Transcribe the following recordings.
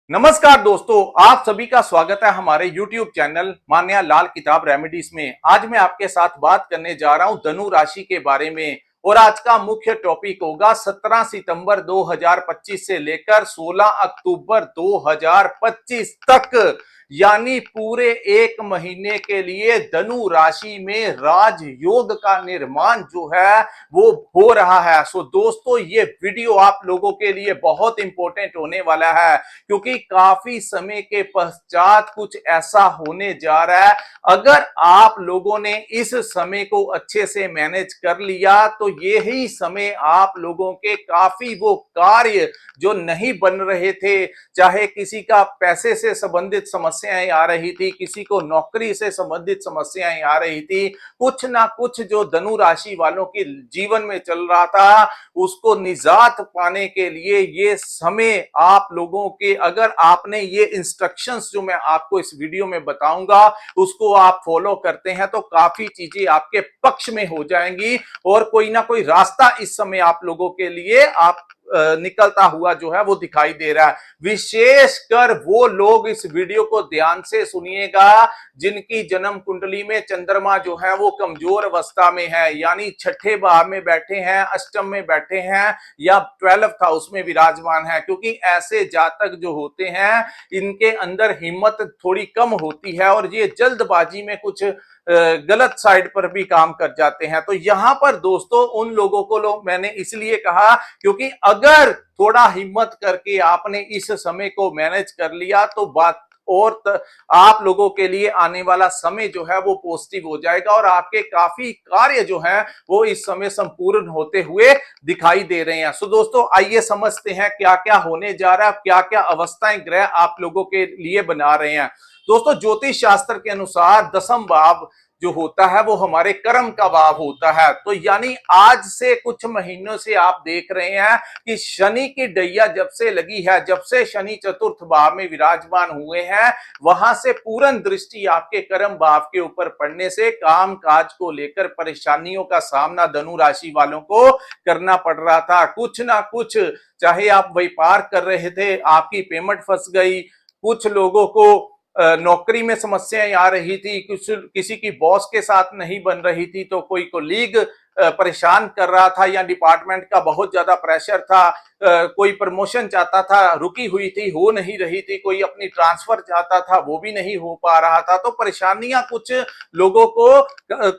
नमस्कार दोस्तों, आप सभी का स्वागत है हमारे YouTube चैनल मान्या लाल किताब रेमेडीज में। आज मैं आपके साथ बात करने जा रहा हूं धनु राशि के बारे में और आज का मुख्य टॉपिक होगा 17 सितंबर 2025 से लेकर 16 अक्टूबर 2025 तक, यानी पूरे एक महीने के लिए धनु राशि में राजयोग का निर्माण जो है वो हो रहा है। सो दोस्तों, ये वीडियो आप लोगों के लिए बहुत इंपॉर्टेंट होने वाला है क्योंकि काफी समय के पश्चात कुछ ऐसा होने जा रहा है। अगर आप लोगों ने इस समय को अच्छे से मैनेज कर लिया तो यही समय आप लोगों के काफी वो कार्य जो नहीं बन रहे थे, चाहे किसी का पैसे से संबंधित समस्याएं आ रही थी, किसी को नौकरी से संबंधित समस्याएं आ रही थी, कुछ ना कुछ जो धनु राशि वालों के जीवन में चल रहा था, उसको निजात पाने के लिए ये समय आप लोगों के, अगर आपने ये इंस्ट्रक्शंस जो मैं आपको इस वीडियो में बताऊंगा उसको आप फॉलो करते हैं तो काफी चीजें आपके पक्ष में हो जाएंगी और कोई ना कोई रास्ता इस समय आप लोगों के लिए आप निकलता हुआ जो है वो दिखाई दे रहा है। विशेषकर वो लोग इस वीडियो को ध्यान से सुनिएगा जिनकी जन्म कुंडली में चंद्रमा जो है वो कमजोर अवस्था में है, यानी छठे भाव में बैठे हैं, अष्टम में बैठे हैं या 12th हाउस में विराजमान है, क्योंकि ऐसे जातक जो होते हैं इनके अंदर हिम्मत थोड़ी कम होती है और ये जल्दबाजी में कुछ गलत साइड पर भी काम कर जाते हैं। तो यहां पर दोस्तों उन लोगों को मैंने इसलिए कहा क्योंकि अगर थोड़ा हिम्मत करके आपने इस समय को मैनेज कर लिया तो बात और आप लोगों के लिए आने वाला समय जो है वो पॉजिटिव हो जाएगा और आपके काफी कार्य जो हैं वो इस समय संपूर्ण होते हुए दिखाई दे रहे हैं। सो दोस्तों, आइए समझते हैं क्या क्या होने जा रहा है, क्या क्या अवस्थाएं ग्रह आप लोगों के लिए बना रहे हैं। दोस्तों, ज्योतिष शास्त्र के अनुसार दसम भाव जो होता है वो हमारे कर्म का भाव होता है। तो यानी आज से कुछ महीनों से आप देख रहे हैं कि शनि की डैया जब से लगी है, जब से शनि चतुर्थ भाव में विराजमान हुए हैं, वहां से पूर्ण दृष्टि आपके कर्म भाव के ऊपर पड़ने से काम काज को लेकर परेशानियों का सामना धनु राशि वालों को करना पड़ रहा था। कुछ ना कुछ, चाहे आप व्यापार कर रहे थे, आपकी पेमेंट फंस गई, कुछ लोगों को नौकरी में समस्याएं आ रही थी, कुछ किसी की बॉस के साथ नहीं बन रही थी तो कोई कोलीग परेशान कर रहा था या डिपार्टमेंट का बहुत ज्यादा प्रेशर था, कोई प्रमोशन चाहता था, रुकी हुई थी, हो नहीं रही थी, कोई अपनी ट्रांसफर चाहता था, वो भी नहीं हो पा रहा था। तो परेशानियां कुछ लोगों को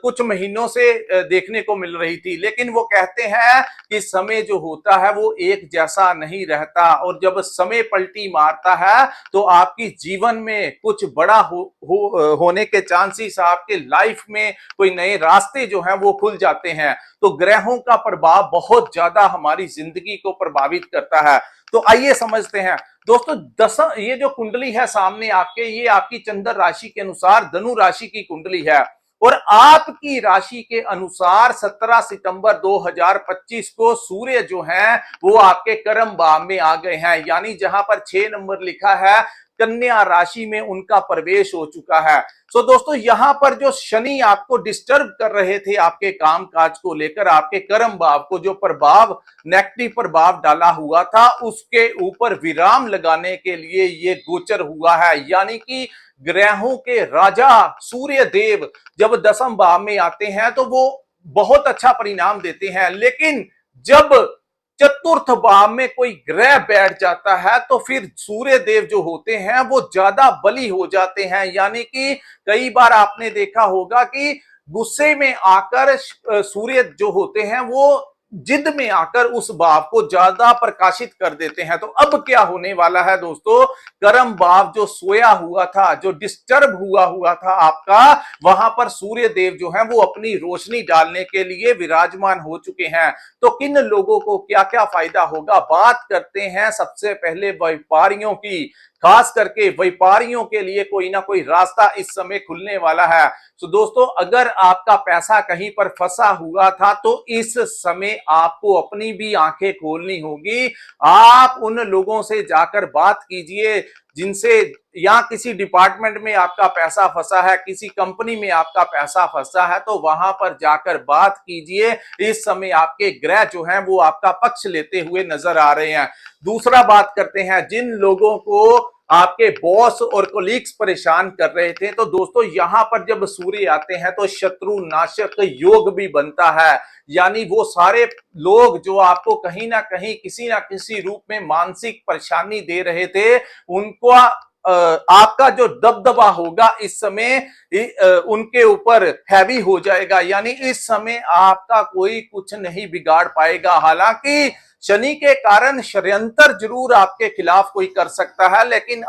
कुछ महीनों से देखने को मिल रही थी। लेकिन वो कहते हैं कि समय जो होता है वो एक जैसा नहीं रहता और जब समय पलटी मारता है तो आपकी जीवन में कुछ बड़ा होने के चांसेस, आपके लाइफ में कोई नए रास्ते जो हैं वो खुल जाते हैं। तो ग्रहों का प्रभाव बहुत ज्यादा हमारी जिंदगी को प्रभावित करता है। तो आइए समझते हैं दोस्तों, ये जो कुंडली है सामने आपके, ये आपकी चंद्र राशि के अनुसार धनु राशि की कुंडली है और आपकी राशि के अनुसार 17 सितंबर 2025 को सूर्य जो है वो आपके कर्म भाव में आ गए हैं, यानी जहां पर 6 नंबर लिखा है कन्या राशि में उनका प्रवेश हो चुका है। सो दोस्तों, यहां पर जो शनि आपको डिस्टर्ब कर रहे थे आपके काम काज को लेकर, आपके कर्म भाव को जो प्रभाव, नेगेटिव प्रभाव डाला हुआ था, उसके ऊपर विराम लगाने के लिए ये गोचर हुआ है। यानी कि ग्रहों के राजा सूर्य देव जब दसम भाव में आते हैं तो वो बहुत अच्छा परिणाम देते हैं, लेकिन जब चतुर्थ भाव में कोई ग्रह बैठ जाता है तो फिर सूर्य देव जो होते हैं वो ज्यादा बली हो जाते हैं। यानी कि कई बार आपने देखा होगा कि गुस्से में आकर सूर्य जो होते हैं वो जिद में आकर उस भाव को ज्यादा प्रकाशित कर देते हैं। तो अब क्या होने वाला है दोस्तों, कर्म भाव जो सोया हुआ था, जो डिस्टर्ब हुआ था आपका, वहां पर सूर्य देव जो है वो अपनी रोशनी डालने के लिए विराजमान हो चुके हैं। तो किन लोगों को क्या क्या फायदा होगा, बात करते हैं सबसे पहले व्यापारियों की। खास करके व्यापारियों के लिए कोई ना कोई रास्ता इस समय खुलने वाला है। तो दोस्तों, अगर आपका पैसा कहीं पर फंसा हुआ था तो इस समय आपको अपनी भी आंखें खोलनी होगी। आप उन लोगों से जाकर बात कीजिए जिनसे, या किसी डिपार्टमेंट में आपका पैसा फंसा है, किसी कंपनी में आपका पैसा फंसा है, तो वहां पर जाकर बात कीजिए। इस समय आपके ग्रह जो हैं वो आपका पक्ष लेते हुए नजर आ रहे हैं। दूसरा बात करते हैं जिन लोगों को आपके बॉस और कोलीग्स परेशान कर रहे थे, तो दोस्तों यहां पर जब सूर्य आते हैं तो शत्रु नाशक योग भी बनता है। यानी वो सारे लोग जो आपको कहीं ना कहीं किसी ना किसी रूप में मानसिक परेशानी दे रहे थे, उनको आपका जो दबदबा होगा इस समय उनके ऊपर हैवी हो जाएगा। यानी इस समय आपका कोई कुछ नहीं बिगाड़ पाएगा। हालांकि शनि के कारण षड्यंत्र जरूर आपके खिलाफ कोई कर सकता है, लेकिन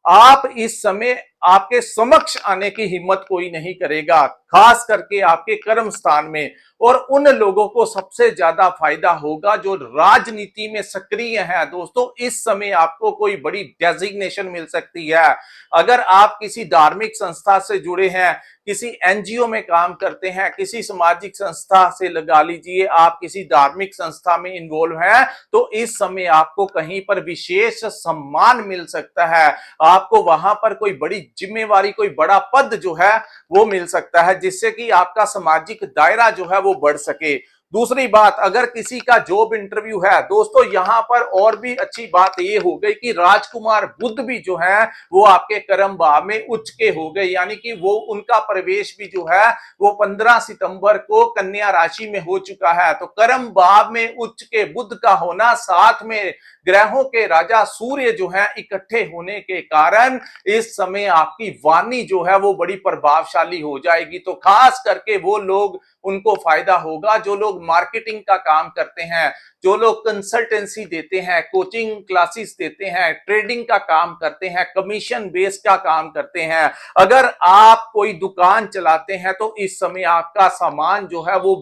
आप इस समय आपके समक्ष आने की हिम्मत कोई नहीं करेगा, खास करके आपके कर्म स्थान में। और उन लोगों को सबसे ज्यादा फायदा होगा जो राजनीति में सक्रिय हैं। दोस्तों इस समय आपको कोई बड़ी डेजिग्नेशन मिल सकती है। अगर आप किसी धार्मिक संस्था से जुड़े हैं, किसी एनजीओ में काम करते हैं, किसी सामाजिक संस्था से लगा लीजिए आप किसी धार्मिक संस्था में इन्वॉल्व हैं, तो इस समय आपको कहीं पर विशेष सम्मान मिल सकता है। आपको वहां पर कोई बड़ी जिम्मेवारी, कोई बड़ा पद जो है वो मिल सकता है, जिससे कि आपका सामाजिक दायरा जो है वो बढ़ सके। दूसरी बात, अगर किसी का जॉब इंटरव्यू है दोस्तों, यहां पर और भी अच्छी बात ये हो गई कि राजकुमार बुध भी जो है वो आपके कर्म भाव में उच्च के हो गए। यानी कि वो उनका प्रवेश भी जो है वो 15 सितंबर को कन्या राशि में हो चुका है। तो कर्म भाव में उच्च के बुध का होना, साथ में ग्रहों के राजा सूर्य जो है इकट्ठे होने के कारण इस समय आपकी वाणी जो है वो बड़ी प्रभावशाली हो जाएगी। तो खास करके वो लोग, उनको फायदा होगा जो लोग मार्केटिंग का काम करते हैं, जो लोग कंसल्टेंसी देते हैं, कोचिंग क्लासेस देते हैं, ट्रेडिंग का काम करते हैं, कमीशन बेस का काम करते हैं। अगर आप कोई दुकान चलाते हैं तो इस समय आपका सामान जो है वो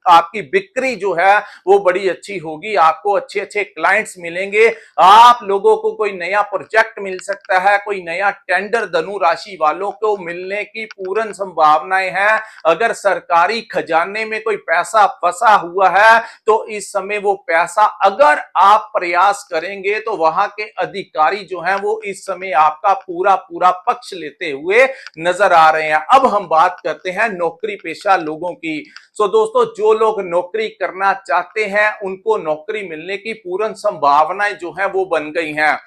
आपकी बिक्री जो है वो बड़ी अच्छी होगी, आपको अच्छे अच्छे क्लाइंट्स मिलेंगे, आप लोगों को कोई नया प्रोजेक्ट मिल सकता है, कोई नया टेंडर धनु राशि वालों को मिलने की पूर्ण संभावनाएं हैं। अगर सरकारी खजाने में कोई पैसा फंसा हुआ है तो इस समय वो पैसा अगर आप प्रयास करेंगे तो वहां के अधिकारी जो हैं वो इस समय आपका पूरा पूरा पक्ष लेते हुए नजर आ रहे हैं। अब हम बात करते हैं नौकरी पेशा लोगों की। सो दोस्तों, जो लोग नौकरी करना चाहते हैं उनको नौकरी मिलने की पूर्ण संभावनाएं जो है वो बन गई हैं।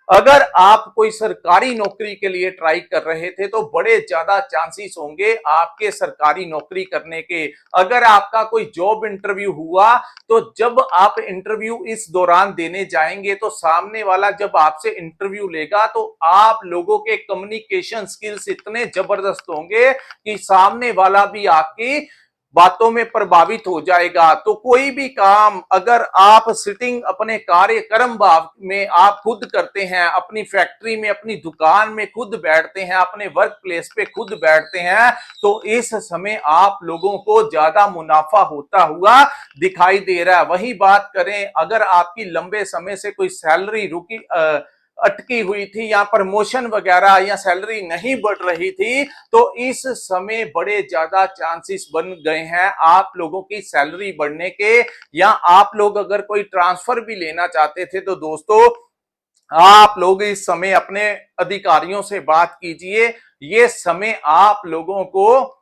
अगर आप कोई सरकारी नौकरी के लिए ट्राई कर रहे थे तो बड़े ज्यादा चांसेस होंगे आपके सरकारी नौकरी करने के। अगर आपका कोई जॉब इंटरव्यू हुआ तो जब आप इंटरव्यू इस दौरान देने जाएंगे तो सामने वाला जब आपसे इंटरव्यू लेगा तो आप लोगों के कम्युनिकेशन स्किल्स इतने जबरदस्त होंगे कि सामने वाला भी आपकी बातों में प्रभावित हो जाएगा। तो कोई भी काम अगर आप सिटिंग अपने कार्य कर्म भाव में आप खुद करते हैं, अपनी फैक्ट्री में, अपनी दुकान में खुद बैठते हैं, अपने वर्क प्लेस पे खुद बैठते हैं, तो इस समय आप लोगों को ज्यादा मुनाफा होता हुआ दिखाई दे रहा है। वही बात करें, अगर आपकी लंबे समय से कोई सैलरी रुकी अटकी हुई थी या प्रमोशन वगैरह या सैलरी नहीं बढ़ रही थी, तो इस समय बड़े ज्यादा चांसेस बन गए हैं आप लोगों की सैलरी बढ़ने के। या आप लोग अगर कोई ट्रांसफर भी लेना चाहते थे तो दोस्तों आप लोग इस समय अपने अधिकारियों से बात कीजिए। ये समय आप लोगों को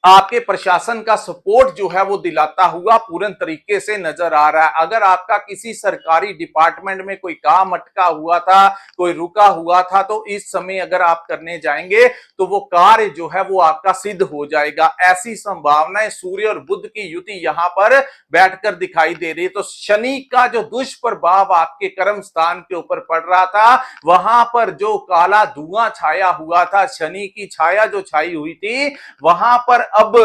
आपके प्रशासन का सपोर्ट जो है वो दिलाता हुआ पूर्ण तरीके से नजर आ रहा है। अगर आपका किसी सरकारी डिपार्टमेंट में कोई काम अटका हुआ था, कोई रुका हुआ था, तो इस समय अगर आप करने जाएंगे तो वो कार्य जो है वो आपका सिद्ध हो जाएगा। ऐसी संभावनाएं सूर्य और बुध की युति यहां पर बैठकर दिखाई दे रही है। तो शनि का जो दुष्प्रभाव आपके कर्म स्थान के ऊपर पड़ रहा था, वहां पर जो काला धुआं छाया हुआ था, शनि की छाया जो छाई हुई थी, वहां पर अब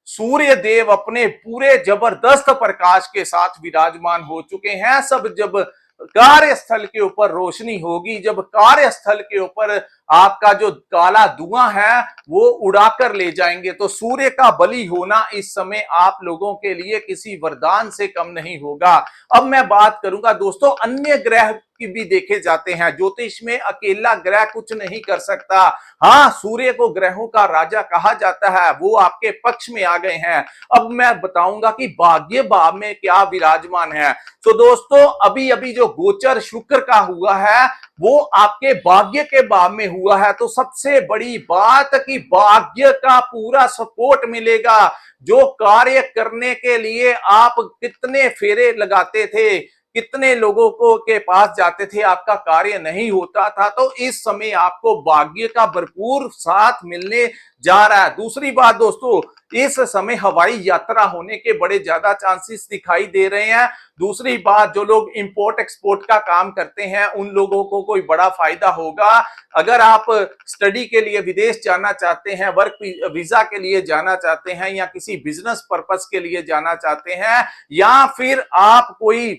सूर्य देव अपने पूरे जबरदस्त प्रकाश के साथ विराजमान हो चुके हैं। सब जब कार्यस्थल के ऊपर रोशनी होगी, जब कार्यस्थल के ऊपर आपका जो काला धुआं है वो उड़ाकर ले जाएंगे, तो सूर्य का बलि होना इस समय आप लोगों के लिए किसी वरदान से कम नहीं होगा। अब मैं बात करूंगा दोस्तों, अन्य ग्रह की भी देखे जाते हैं। ज्योतिष में अकेला ग्रह कुछ नहीं कर सकता। हाँ, सूर्य को ग्रहों का राजा कहा जाता है, वो आपके पक्ष में आ गए हैं। अब मैं बताऊंगा कि भाग्य भाव में क्या विराजमान है। तो दोस्तों, अभी अभी जो गोचर शुक्र का हुआ है वो आपके भाग्य के भाव में हुआ है। तो सबसे बड़ी बात कि भाग्य का पूरा सपोर्ट मिलेगा। जो कार्य करने के लिए आप कितने फेरे लगाते थे, कितने लोगों को के पास जाते थे, आपका कार्य नहीं होता था, तो इस समय आपको भाग्य का भरपूर साथ मिलने जा रहा है। दूसरी बात दोस्तों, इस समय हवाई यात्रा होने के बड़े ज्यादा चांसेस दिखाई दे रहे हैं। दूसरी बात, जो लोग इंपोर्ट एक्सपोर्ट का काम करते हैं उन लोगों को कोई बड़ा फायदा होगा। अगर आप स्टडी के लिए विदेश जाना चाहते हैं, वर्क वीजा के लिए जाना चाहते हैं, या किसी बिजनेस पर्पस के लिए जाना चाहते हैं, या फिर आप कोई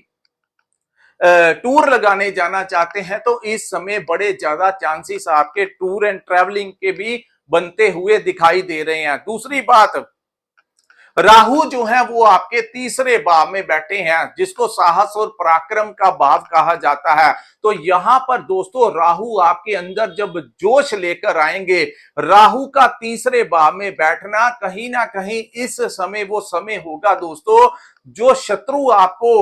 टूर लगाने जाना चाहते हैं, तो इस समय बड़े ज्यादा चांसेस आपके टूर एंड ट्रैवलिंग के भी बनते हुए दिखाई दे रहे हैं। दूसरी बात, राहु जो है वो आपके तीसरे भाव में बैठे हैं, जिसको साहस और पराक्रम का भाव कहा जाता है। तो यहां पर दोस्तों राहु आपके अंदर जब जोश लेकर आएंगे, राहु का तीसरे भाव में बैठना कहीं ना कहीं इस समय वो समय होगा दोस्तों, जो शत्रु आपको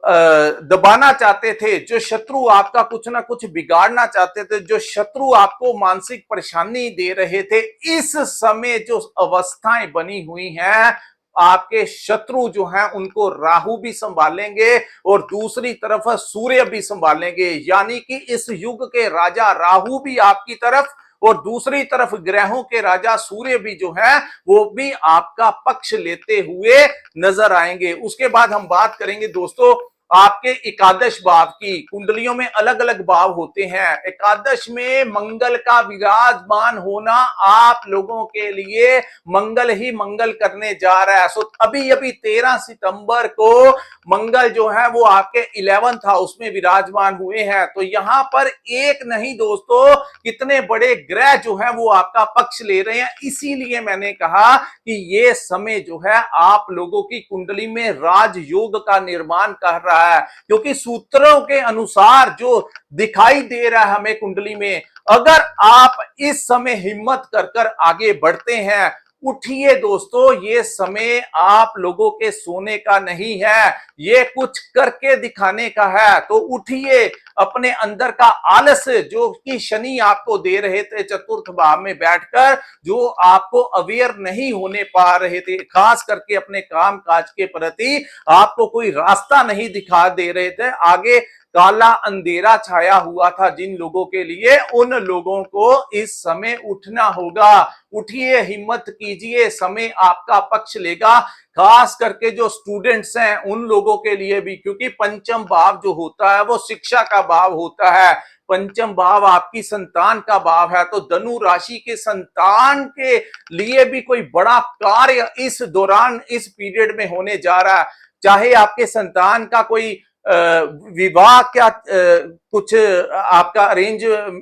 दबाना चाहते थे, जो शत्रु आपका कुछ ना कुछ बिगाड़ना चाहते थे, जो शत्रु आपको मानसिक परेशानी दे रहे थे, इस समय जो अवस्थाएं बनी हुई हैं, आपके शत्रु जो हैं उनको राहु भी संभालेंगे और दूसरी तरफ सूर्य भी संभालेंगे। यानी कि इस युग के राजा राहु भी आपकी तरफ और दूसरी तरफ ग्रहों के राजा सूर्य भी जो है वो भी आपका पक्ष लेते हुए नजर आएंगे। उसके बाद हम बात करेंगे दोस्तों आपके एकादश भाव की। कुंडलियों में अलग अलग भाव होते हैं, एकादश में मंगल का विराजमान होना आप लोगों के लिए मंगल ही मंगल करने जा रहा है। सो अभी अभी 13 सितंबर को मंगल जो है वो आपके 11th हाउस में विराजमान हुए हैं। तो यहां पर एक नहीं दोस्तों, कितने बड़े ग्रह जो है वो आपका पक्ष ले रहे हैं। इसीलिए मैंने कहा कि ये समय जो है आप लोगों की कुंडली में राजयोग का निर्माण कर रहा है, क्योंकि सूत्रों के अनुसार जो दिखाई दे रहा है हमें कुंडली में, अगर आप इस समय हिम्मत कर कर आगे बढ़ते हैं, उठिए दोस्तों, ये समय आप लोगों के सोने का नहीं है, ये कुछ करके दिखाने का है। तो उठिए, अपने अंदर का आलस जो कि शनि आपको दे रहे थे चतुर्थ भाव में बैठकर, जो आपको अवेयर नहीं होने पा रहे थे, खास करके अपने काम काज के प्रति आपको कोई रास्ता नहीं दिखा दे रहे थे, आगे काला अंधेरा छाया हुआ था जिन लोगों के लिए, उन लोगों को इस समय उठना होगा। उठिए, हिम्मत कीजिए, समय आपका पक्ष लेगा। खास करके जो स्टूडेंट्स हैं उन लोगों के लिए भी, क्योंकि पंचम भाव जो होता है वो शिक्षा का भाव होता है, पंचम भाव आपकी संतान का भाव है। तो धनु राशि के संतान के लिए भी कोई बड़ा कार्य इस दौरान, इस पीरियड में होने जा रहा है। चाहे आपके संतान का कोई विवाह क्या कुछ आपका अरेंज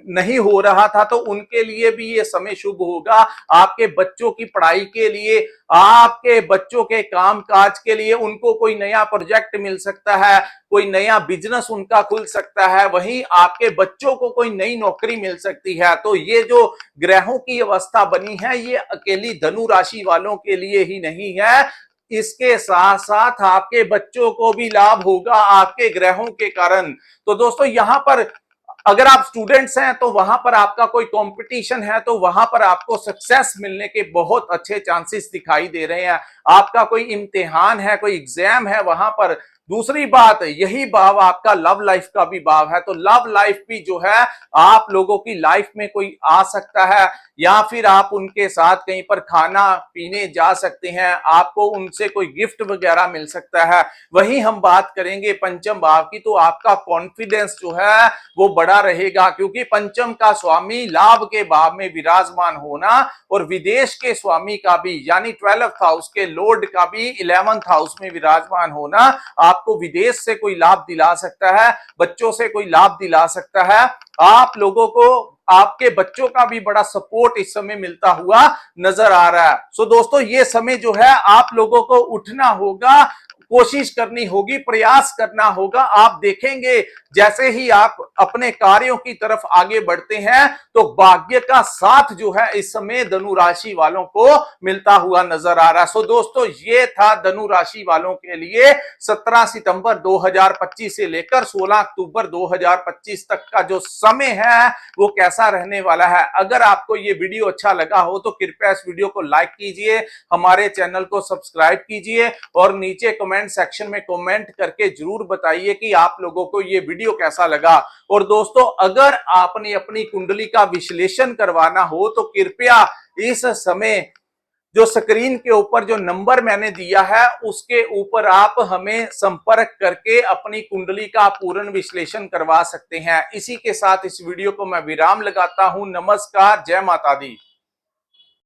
नहीं हो रहा था, तो उनके लिए भी ये समय शुभ होगा। आपके बच्चों की पढ़ाई के लिए, आपके बच्चों के काम काज के लिए, उनको कोई नया प्रोजेक्ट मिल सकता है, कोई नया बिजनेस उनका खुल सकता है, वहीं आपके बच्चों को कोई नई नौकरी मिल सकती है। तो ये जो ग्रहों की अवस्था बनी है, ये अकेली धनु राशि वालों के लिए ही नहीं है, इसके साथ साथ आपके बच्चों को भी लाभ होगा आपके ग्रहों के कारण। तो दोस्तों यहां पर अगर आप स्टूडेंट्स हैं तो वहां पर आपका कोई कंपटीशन है, तो वहां पर आपको सक्सेस मिलने के बहुत अच्छे चांसेस दिखाई दे रहे हैं। आपका कोई इम्तिहान है, कोई एग्जाम है वहां पर। दूसरी बात, यही भाव आपका लव लाइफ का भी भाव है, तो लव लाइफ भी जो है आप लोगों की लाइफ में कोई आ सकता है, या फिर आप उनके साथ कहीं पर खाना पीने जा सकते हैं, आपको उनसे कोई गिफ्ट वगैरह मिल सकता है। वहीं हम बात करेंगे पंचम भाव की, तो आपका कॉन्फिडेंस जो है वो बड़ा रहेगा, क्योंकि पंचम का स्वामी लाभ के भाव में विराजमान होना और विदेश के स्वामी का भी, यानी 12th हाउस के लॉर्ड का भी 11th हाउस में विराजमान होना आपको विदेश से कोई लाभ दिला सकता है, बच्चों से कोई लाभ दिला सकता है। आप लोगों को आपके बच्चों का भी बड़ा सपोर्ट इस समय मिलता हुआ नजर आ रहा है। सो दोस्तों ये समय जो है आप लोगों को उठना होगा, कोशिश करनी होगी, प्रयास करना होगा। आप देखेंगे जैसे ही आप अपने कार्यों की तरफ आगे बढ़ते हैं, तो भाग्य का साथ जो है इस समय धनु राशि वालों को मिलता हुआ नजर आ रहा है। सो दोस्तों ये था धनु राशि वालों के लिए 17 सितंबर 2025 से लेकर 16 अक्टूबर 2025 तक का जो समय है वो कैसा रहने वाला है। अगर आपको ये वीडियो अच्छा लगा हो तो कृपया इस वीडियो को लाइक कीजिए, हमारे चैनल को सब्सक्राइब कीजिए और नीचे कमेंट कमेंट सेक्शन में कमेंट करके जरूर बताइए कि आप लोगों को ये वीडियो कैसा लगा। और दोस्तों, अगर आपने अपनी कुंडली का विश्लेषण करवाना हो तो कृपया इस समय जो स्क्रीन के ऊपर जो नंबर मैंने दिया है उसके ऊपर आप हमें संपर्क करके अपनी कुंडली का पूर्ण विश्लेषण करवा सकते हैं। इसी के साथ इस वीडियो को मैं विराम लगाता हूं। नमस्कार, जय माता दी।